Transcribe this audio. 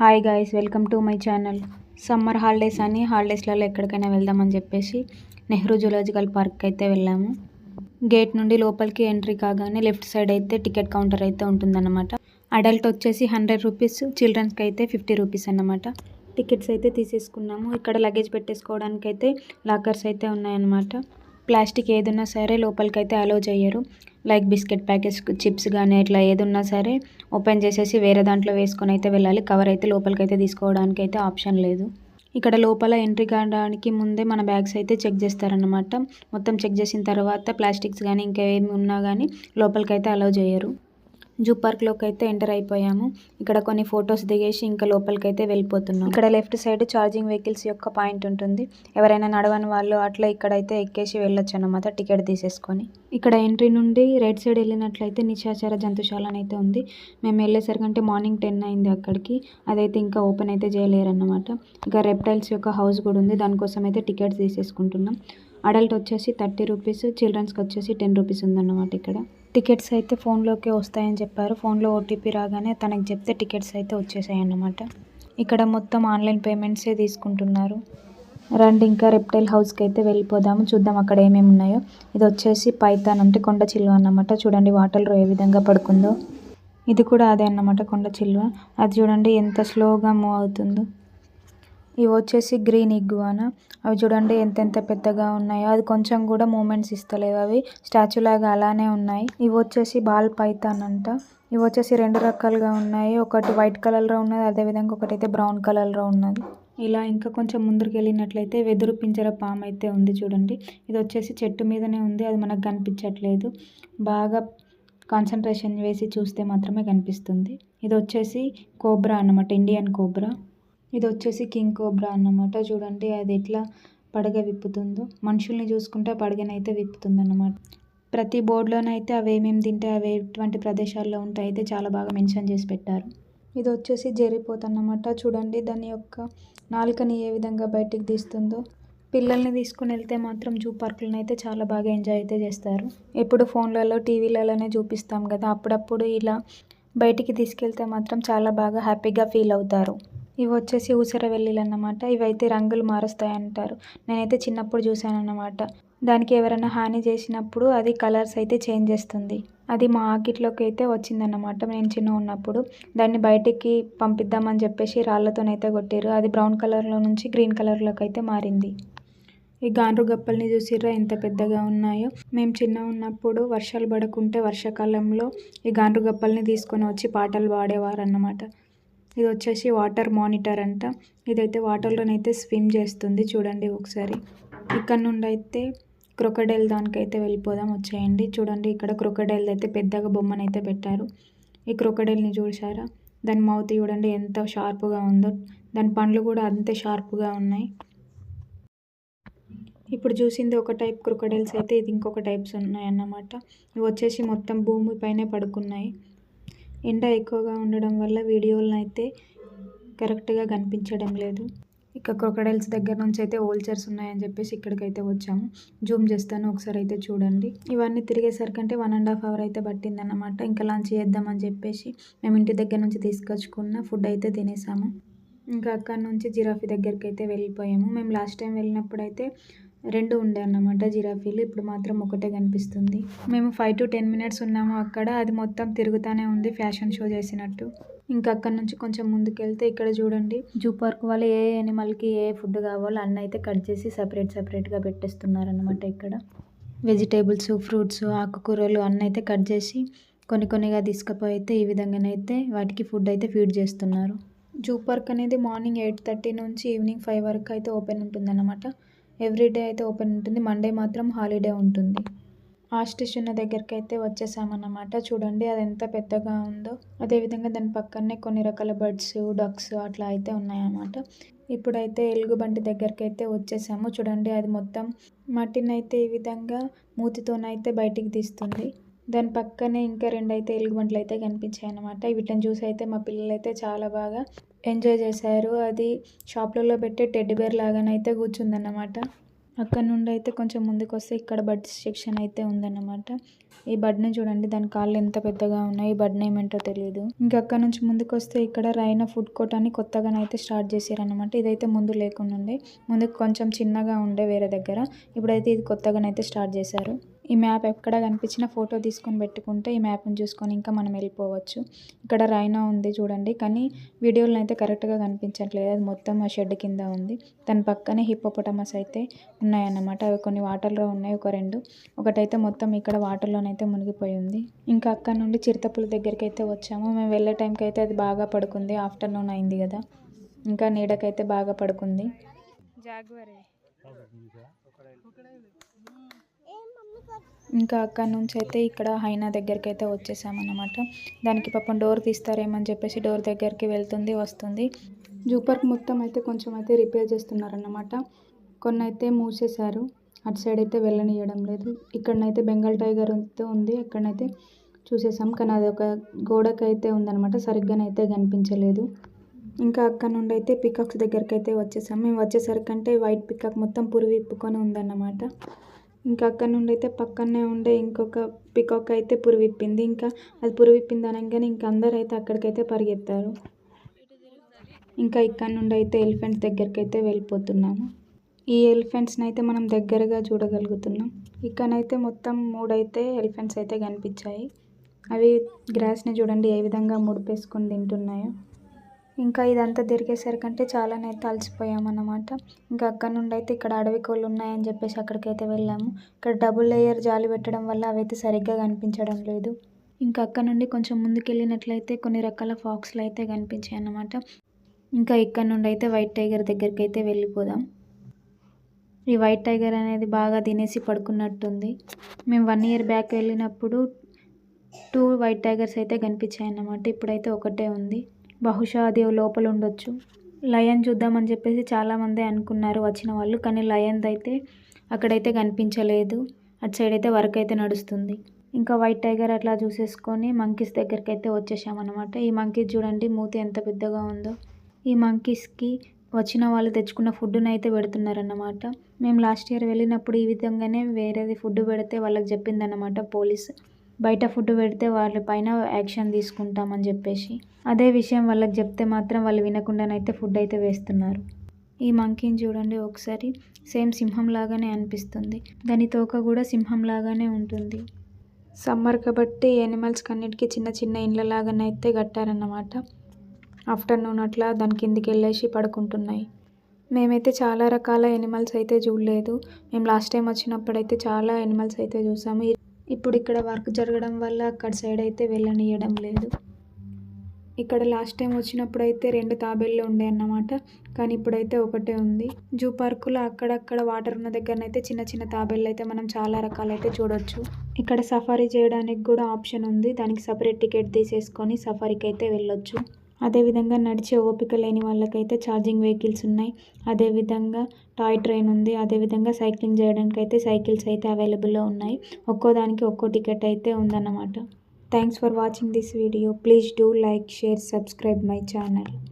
Hi guys, welcome to my channel. Summer holidays అని హాలిడేస్లలో ఎక్కడికైనా వెళ్దామని చెప్పేసి నెహ్రూ జూలాజికల్ పార్క్ అయితే వెళ్ళాము. గేట్ నుండి లోపలికి ఎంట్రీ కాగానే లెఫ్ట్ సైడ్ అయితే టికెట్ కౌంటర్ అయితే ఉంటుందన్నమాట. అడల్ట్ వచ్చేసి 100 రూపీస్, చిల్డ్రన్స్కి అయితే 50 రూపీస్ అన్నమాట. టికెట్స్ అయితే తీసేసుకున్నాము. ఇక్కడ లగేజ్ పెట్టేసుకోవడానికి అయితే లాకర్స్ అయితే ఉన్నాయన్నమాట. ప్లాస్టిక్ ఏదున్నా సరే లోపలికి అయితే అలో చేయరు. లైక్ బిస్కెట్ ప్యాకెట్స్, చిప్స్ కానీ ఇట్లా ఏదున్నా సరే ఓపెన్ చేసేసి వేరే దాంట్లో వేసుకొని అయితే వెళ్ళాలి. కవర్ అయితే లోపలికి అయితే తీసుకోవడానికి అయితే ఆప్షన్ లేదు. ఇక్కడ లోపల ఎంట్రీ కావడానికి ముందే మన బ్యాగ్స్ అయితే చెక్ చేస్తారన్నమాట. మొత్తం చెక్ చేసిన తర్వాత ప్లాస్టిక్స్ కానీ ఇంకా ఏమి ఉన్నా కానీ లోపలికి అయితే అలో చేయరు. జూ పార్క్లోకి అయితే ఎంటర్ అయిపోయాము. ఇక్కడ కొన్ని ఫొటోస్ దిగేసి ఇంకా లోపలికి అయితే వెళ్ళిపోతున్నాం. ఇక్కడ లెఫ్ట్ సైడ్ ఛార్జింగ్ వెహికల్స్ యొక్క పాయింట్ ఉంటుంది. ఎవరైనా నడవని వాళ్ళు అట్లా ఇక్కడైతే ఎక్కేసి వెళ్ళొచ్చు అన్నమాట టికెట్ తీసేసుకొని. ఇక్కడ ఎంట్రీ నుండి రైట్ సైడ్ వెళ్ళినట్లయితే నిశాచర జంతుశాల అయితే ఉంది. మేము వెళ్ళేసరికంటే మార్నింగ్ 10 అయింది అక్కడికి. అదైతే ఇంకా ఓపెన్ అయితే చేయలేరన్నమాట. ఇక రెప్టైల్స్ యొక్క హౌస్ కూడా ఉంది. దానికోసం అయితే టికెట్స్ తీసేసుకుంటున్నాం. అడల్ట్ వచ్చేసి 30 రూపీస్, చిల్డ్రన్స్కి వచ్చేసి 10 రూపీస్ ఉందన్నమాట. ఇక్కడ టికెట్స్ అయితే ఫోన్లోకే వస్తాయని చెప్పారు. ఫోన్లో ఓటీపీ రాగానే తనకి చెప్తే టికెట్స్ అయితే వచ్చేసాయి అన్నమాట. ఇక్కడ మొత్తం ఆన్లైన్ పేమెంట్సే తీసుకుంటున్నారు. రండి ఇంకా రెప్టైల్ హౌస్కి అయితే వెళ్ళిపోదాము. చూద్దాం అక్కడ ఏమేమి ఉన్నాయో. ఇది వచ్చేసి పైథాన్ అంటే కొండ చిలువ అన్నమాట. చూడండి వాటర్లో ఏ విధంగా పడుకుందో. ఇది కూడా అదే అన్నమాట, కొండ చిలువ. అది చూడండి ఎంత స్లోగా మూవ్ అవుతుందో. ఇవి వచ్చేసి గ్రీన్ ఇగ్వానా. అవి చూడండి ఎంత పెద్దగా ఉన్నాయో. అది కొంచెం కూడా మూమెంట్స్ ఇస్తలేవు, అవి స్టాచ్యూ లాగా అలానే ఉన్నాయి. ఇవి వచ్చేసి బాల్ పైథాన్ అంట. ఇవి వచ్చేసి 2 రకాలుగా ఉన్నాయి. ఒకటి వైట్ కలర్లో ఉన్నది, అదేవిధంగా ఒకటి అయితే బ్రౌన్ కలర్లో ఉన్నది. ఇలా ఇంకా కొంచెం ముందుకు వెళ్ళినట్లయితే వెదురు పింజర పాము అయితే ఉంది చూడండి. ఇది వచ్చేసి చెట్టు మీదనే ఉంది, అది మనకు కనిపించట్లేదు. బాగా కాన్సన్ట్రేషన్ వేసి చూస్తే మాత్రమే కనిపిస్తుంది. ఇది వచ్చేసి కోబ్రా అన్నమాట, ఇండియన్ కోబ్రా. ఇది వచ్చేసి కింగ్ కోబ్రా అన్నమాట. చూడండి అది ఎట్లా పడగ విప్పుతుందో. మనుషుల్ని చూసుకుంటే పడగనైతే విప్పుతుంది అన్నమాట. ప్రతి బోర్డులోనైతే అవి ఏమేమి తింటే అవి ఎటువంటి ప్రదేశాల్లో ఉంటాయి అయితే చాలా బాగా మెన్షన్ చేసి పెట్టారు. ఇది వచ్చేసి జెర్రీపోత్ అన్నమాట. చూడండి దాని యొక్క నాలుకని ఏ విధంగా బయటికి తీస్తుందో. పిల్లల్ని తీసుకుని వెళ్తే మాత్రం జూ పార్కులను అయితే చాలా బాగా ఎంజాయ్ అయితే చేస్తారు. ఎప్పుడు ఫోన్లలో టీవీలలోనే చూపిస్తాం కదా, అప్పుడప్పుడు ఇలా బయటికి తీసుకెళ్తే మాత్రం చాలా బాగా హ్యాపీగా ఫీల్ అవుతారు. ఇవి వచ్చేసి ఊసర వెల్లిలు అన్నమాట. ఇవైతే రంగులు మారుస్తాయి అంటారు. నేనైతే చిన్నప్పుడు చూశాను అన్నమాట. దానికి ఎవరైనా హాని చేసినప్పుడు అది కలర్స్ అయితే చేంజ్ చేస్తుంది. అది మా ఆకిట్లోకి అయితే వచ్చిందన్నమాట నేను చిన్న ఉన్నప్పుడు. దాన్ని బయటికి పంపిద్దామని చెప్పేసి రాళ్లతోనైతే కొట్టారు. అది బ్రౌన్ కలర్లో నుంచి గ్రీన్ కలర్లోకి అయితే మారింది. ఈ గాండ్రు గప్పల్ని చూసిర్రా ఎంత పెద్దగా ఉన్నాయో. మేము చిన్న ఉన్నప్పుడు వర్షాలు పడకుంటే వర్షాకాలంలో ఈ గాండ్రు గప్పల్ని తీసుకొని వచ్చి పాటలు పాడేవారు అన్నమాట. ఇది వచ్చేసి వాటర్ మానిటర్ అంట. ఇదైతే వాటర్లోనైతే స్విమ్ చేస్తుంది చూడండి ఒకసారి. ఇక్కడ నుండి అయితే క్రొకడైల్ దానికైతే వెళ్ళిపోదాం, వచ్చేయండి. చూడండి ఇక్కడ క్రొకడైల్ అయితే పెద్దగా బొమ్మనైతే పెట్టారు. ఈ క్రొకడైల్ని చూసారా, దాని మౌత్ చూడండి ఎంత షార్ప్గా ఉందో. దాని పండ్లు కూడా అంతే షార్ప్గా ఉన్నాయి. ఇప్పుడు చూసింది ఒక టైప్ క్రొకడైల్స్ అయితే ఇది ఇంకొక టైప్స్ ఉన్నాయన్నమాట. ఇవి వచ్చేసి మొత్తం భూమిపైనే పడుకున్నాయి. ఎండ ఎక్కువగా ఉండడం వల్ల వీడియోలను అయితే కరెక్ట్గా కనిపించడం లేదు. ఇక క్రొకడైల్స్ దగ్గర నుంచి అయితే ఓల్చర్స్ ఉన్నాయని చెప్పేసి ఇక్కడికైతే వచ్చాము. జూమ్ చేస్తాను ఒకసారి అయితే చూడండి. ఇవన్నీ తిరిగేసరికంటే 1.5 అవర్ అయితే పట్టిందన్నమాట. ఇంకా లంచ్ చేద్దామని చెప్పేసి మేము ఇంటి దగ్గర నుంచి తీసుకొచ్చుకున్న ఫుడ్ అయితే తినేసాము. ఇంకా అక్కడ నుంచి జిరాఫీ దగ్గరికి అయితే వెళ్ళిపోయాము. మేము లాస్ట్ టైం వెళ్ళినప్పుడు అయితే 2 ఉండే అన్నమాట జిరాఫీలు. ఇప్పుడు మాత్రం ఒకటే కనిపిస్తుంది. మేము 5 to 10 minutes ఉన్నాము అక్కడ. అది మొత్తం తిరుగుతూనే ఉంది ఫ్యాషన్ షో చేసినట్టు. ఇంకా అక్కడ నుంచి కొంచెం ముందుకు వెళ్తే ఇక్కడ చూడండి జూ పార్క్ వాళ్ళు ఏ యానిమల్కి ఏ ఫుడ్ కావాలో అన్నీ అయితే కట్ చేసి సపరేట్గా పెట్టేస్తున్నారు అన్నమాట. ఇక్కడ వెజిటేబుల్స్, ఫ్రూట్స్, ఆకుకూరలు అన్నీ అయితే కట్ చేసి కొన్నిగా తీసుకుపోయి అయితే ఈ విధంగానైతే వాటికి ఫుడ్ అయితే ఫీడ్ చేస్తున్నారు. జూ పార్క్ అనేది మార్నింగ్ 8:30 నుంచి ఈవినింగ్ 5 వరకు అయితే ఓపెన్ ఉంటుందన్నమాట. ఎవ్రీడే అయితే ఓపెన్ ఉంటుంది. మండే మాత్రం హాలిడే ఉంటుంది. ఆస్ట్రిచ్ ఉన్న దగ్గరికి అయితే వచ్చేసామన్నమాట. చూడండి అది ఎంత పెద్దగా ఉందో. అదేవిధంగా దాని పక్కనే కొన్ని రకాల బర్డ్స్, డక్స్ అట్లా అయితే ఉన్నాయన్నమాట. ఇప్పుడైతే ఎలుగుబంటి దగ్గరికి అయితే వచ్చేసాము. చూడండి అది మొత్తం మట్టిని అయితే ఈ విధంగా మూతితోనైతే బయటికి తీస్తుంది. దాని పక్కనే ఇంకా 2 అయితే ఎలుగుబంట్లు అయితే కనిపించాయి అన్నమాట. వీటిని చూసి అయితే మా పిల్లలు అయితే చాలా బాగా ఎంజాయ్ చేశారు. అది షాప్లలో పెట్టే టెడ్డీ బేర్ లాగానైతే కూర్చుందన్నమాట. అక్కడ నుండి అయితే కొంచెం ముందుకు వస్తే ఇక్కడ బర్డ్ సెక్షన్ అయితే ఉందన్నమాట. ఈ బర్డ్ని చూడండి, దాని కాళ్ళు ఎంత పెద్దగా ఉన్నాయి. ఈ బర్డ్ నేమ్ ఏంటో తెలియదు. ఇంకా అక్కడ నుంచి ముందుకు వస్తే ఇక్కడ రైనా ఫుడ్ కోర్ట్ అని కొత్తగానైతే స్టార్ట్ చేశారనమాట. ఇదైతే ముందు లేకుండా ఉండే, ముందు కొంచెం చిన్నగా ఉండే వేరే దగ్గర. ఇప్పుడైతే ఇది కొత్తగానైతే స్టార్ట్ చేశారు. ఈ మ్యాప్ ఎక్కడ కనిపించినా ఫోటో తీసుకొని పెట్టుకుంటే ఈ మ్యాప్ని చూసుకొని ఇంకా మనం వెళ్ళిపోవచ్చు. ఇక్కడ రైనా ఉంది చూడండి, కానీ వీడియోలో అయితే కరెక్ట్గా కనిపించట్లేదు. అది మొత్తం ఆ షెడ్ కింద ఉంది. దాని పక్కనే హిప్పోపొటమస్ అయితే ఉన్నాయన్నమాట. అవి కొన్ని వాటర్లో ఉన్నాయి, ఒక 2. ఒకటైతే మొత్తం ఇక్కడ వాటర్లోనైతే మునిగిపోయి ఉంది. ఇంకా అక్కడ నుండి చిరుతపుల దగ్గరికి అయితే వచ్చాము. మేము వెళ్ళే టైంకి అయితే అది బాగా పడుకుంది. ఆఫ్టర్నూన్ అయింది కదా, ఇంకా నీడకైతే బాగా పడుకుంది. ఇంకా అక్కడ నుంచి అయితే ఇక్కడ హైనా దగ్గరికి అయితే వచ్చేసామన్నమాట. దానికి పాపం డోర్ తీస్తారేమని చెప్పేసి డోర్ దగ్గరికి వెళ్తుంది, వస్తుంది. జూ పార్క్ మొత్తం అయితే కొంచెం అయితే రిపేర్ చేస్తున్నారన్నమాట. కొన్ని అయితే మూసేశారు, అటు సైడ్ అయితే వెళ్ళనియడం లేదు. ఇక్కడనైతే బెంగాల్ టైగర్ అయితే ఉంది, ఇక్కడనైతే చూసేసాం. కానీ అది ఒక గోడకైతే ఉందన్నమాట, సరిగ్గానైతే కనిపించలేదు. ఇంకా అక్కడ నుండి అయితే పికాక్స్ దగ్గరికి అయితే వచ్చేసాం. మేము వచ్చేసరికంటే వైట్ పికాక్ మొత్తం పురుగు విప్పుకొని ఉందన్నమాట. ఇంకా అక్కడ నుండి అయితే పక్కనే ఉండే ఇంకొక పికాక్ అయితే పురుగు విప్పింది. ఇంకా అది పురుగు విప్పింది అనగానే ఇంకా అందరూ అయితే అక్కడికైతే పరిగెత్తారు. ఇంకా ఇక్కడ నుండి అయితే ఎలిఫెంట్స్ దగ్గరికి అయితే వెళ్ళిపోతున్నాము. ఈ ఎలిఫెంట్స్ని అయితే మనం దగ్గరగా చూడగలుగుతున్నాం. ఇక్కడనైతే మొత్తం 3 అయితే ఎలిఫెంట్స్ అయితే కనిపించాయి. అవి గ్రాస్ని చూడండి ఏ విధంగా ముడిపేసుకొని తింటున్నాయో. ఇంకా ఇదంతా తిరిగేసరికంటే చాలానైతే అలసిపోయామన్నమాట. ఇంకా అక్కడ నుండి అయితే ఇక్కడ అడవి కోళ్ళు ఉన్నాయని చెప్పేసి అక్కడికైతే వెళ్ళాము. ఇక్కడ డబుల్ లేయర్ జాలి పెట్టడం వల్ల అవైతే సరిగ్గా కనిపించడం లేదు. ఇంకా అక్కడ నుండి కొంచెం ముందుకు వెళ్ళినట్లయితే కొన్ని రకాల ఫాక్స్లు అయితే కనిపించాయి అన్నమాట. ఇంకా ఇక్కడ నుండి అయితే వైట్ టైగర్ దగ్గరికి అయితే వెళ్ళిపోదాం. ఈ వైట్ టైగర్ అనేది బాగా తినేసి పడుకున్నట్టుంది. మేము 1 ఇయర్ బ్యాక్ వెళ్ళినప్పుడు 2 వైట్ టైగర్స్ అయితే కనిపించాయి అన్నమాట. ఇప్పుడైతే ఒకటే ఉంది. బహుశా అది లోపల ఉండొచ్చు. లయన్ చూద్దామని చెప్పేసి చాలామంది అనుకున్నారు వచ్చిన వాళ్ళు, కానీ లయన్ అయితే అక్కడైతే కనిపించలేదు. అటు సైడ్ అయితే వర్క్ అయితే నడుస్తుంది. ఇంకా వైట్ టైగర్ అట్లా చూసేసుకొని మంకీస్ దగ్గరికి అయితే వచ్చేసామన్నమాట. ఈ మంకీస్ చూడండి మూతి ఎంత పెద్దగా ఉందో. ఈ మంకీస్కి వచ్చిన వాళ్ళు తెచ్చుకున్న ఫుడ్ని అయితే పెడుతున్నారన్నమాట. మేము లాస్ట్ ఇయర్ వెళ్ళినప్పుడు ఈ విధంగానే వేరేది ఫుడ్ పెడితే వాళ్ళకి చెప్పిందన్నమాట పోలీసు, బయట ఫుడ్ పెడితే వాళ్ళ పైన యాక్షన్ తీసుకుంటామని చెప్పేసి. అదే విషయం వాళ్ళకి చెప్తే మాత్రం వాళ్ళు వినకుండానైతే ఫుడ్ అయితే వేస్తున్నారు. ఈ మంకీని చూడండి ఒకసారి, సేమ్ సింహం లాగానే అనిపిస్తుంది. దాని తోక కూడా సింహం లాగానే ఉంటుంది. సమ్మర్ కాబట్టి యానిమల్స్ అన్నిటికీ చిన్న చిన్న ఇండ్ల లాగానైతే కట్టారన్నమాట. ఆఫ్టర్నూన్ అట్లా దాని కిందికి వెళ్ళేసి పడుకుంటున్నాయి. మేమైతే చాలా రకాల యానిమల్స్ అయితే చూడలేదు. మేము లాస్ట్ టైం వచ్చినప్పుడైతే చాలా యానిమల్స్ అయితే చూసాము. ఇప్పుడు ఇక్కడ వర్క్ జరగడం వల్ల అక్కడ సైడ్ అయితే వెళ్ళనియడం లేదు. ఇక్కడ లాస్ట్ టైం వచ్చినప్పుడు అయితే 2 తాబేళ్ళు ఉండే అన్నమాట, కానీ ఇప్పుడైతే ఒకటే ఉంది. జూ పార్కులో అక్కడక్కడ వాటర్ ఉన్న దగ్గరనైతే చిన్న చిన్న తాబేళ్ళు అయితే మనం చాలా రకాలైతే చూడొచ్చు. ఇక్కడ సఫారీ చేయడానికి కూడా ఆప్షన్ ఉంది. దానికి సపరేట్ టికెట్ తీసేసుకొని సఫారీకి అయితే వెళ్ళొచ్చు. అదేవిధంగా నడిచే ఓపిక లేని వాళ్ళకైతే ఛార్జింగ్ వెహికల్స్ ఉన్నాయి. అదేవిధంగా టాయ్ ట్రైన్ ఉంది. అదేవిధంగా సైక్లింగ్ చేయడానికి అయితే సైకిల్స్ అయితే అవైలబుల్లో ఉన్నాయి. ఒక్కో దానికి ఒక్కో టికెట్ అయితే ఉందన్నమాట. Thanks for watching this video. Please do like, share, subscribe my channel.